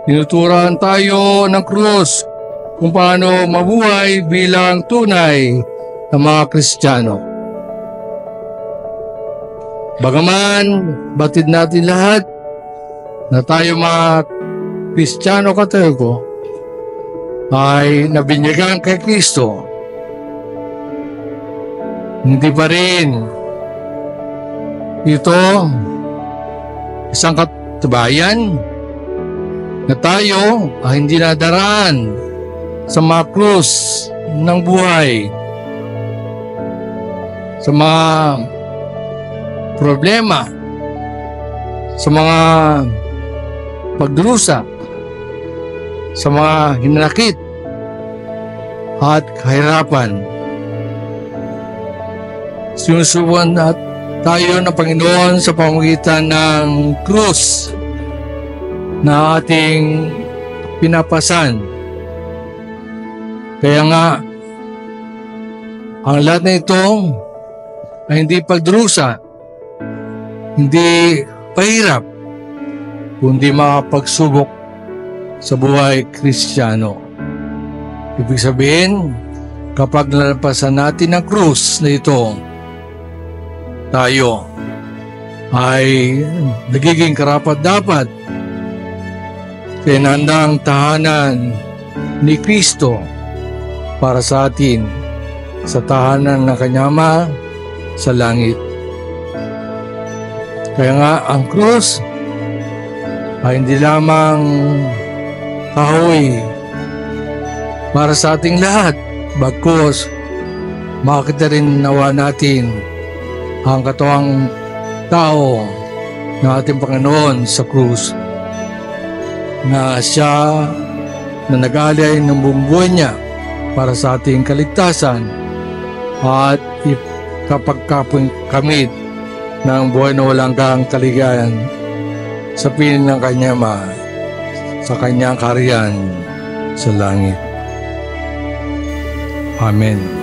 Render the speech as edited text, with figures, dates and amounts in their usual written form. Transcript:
Tinuturuan tayo ng krus kung paano mabuhay bilang tunay na mga Kristiyano. Bagaman, batid natin lahat na tayo mga Kristiyano Katoliko ay nabinyagan kay Kristo, hindi pa rin ito isang katibayan na tayo ay hindi nadaraan sa mga krus ng buhay, sa mga problema, sa mga pagdurusa, sa mga hinanakit at kahirapan. Sinusubukan tayo ng Panginoon sa pamamagitan ng krus na ating pinapasan. Kaya nga, ang lahat na ito ay hindi pagdurusa, hindi pahirap, kundi mga pagsubok sa buhay Kristiyano. Ibig sabihin, kapag nalampasan natin ang krus na ito, tayo ay nagiging karapat-dapat sa inandang tahanan ni Kristo para sa atin sa tahanan ng Kanyang Ama sa langit. Kaya nga ang krus ay hindi lamang kahoy para sa ating lahat, bagkus makita rin nawa natin ang katuwang tao na ating Panginoon sa krus, na siya na nag-alay ng buong buhay niya para sa ating kaligtasan at kapagkamit ng buhay na walang kaligayan sa piling ng Kanyang Ama sa Kanyang kaharian sa langit. Amen.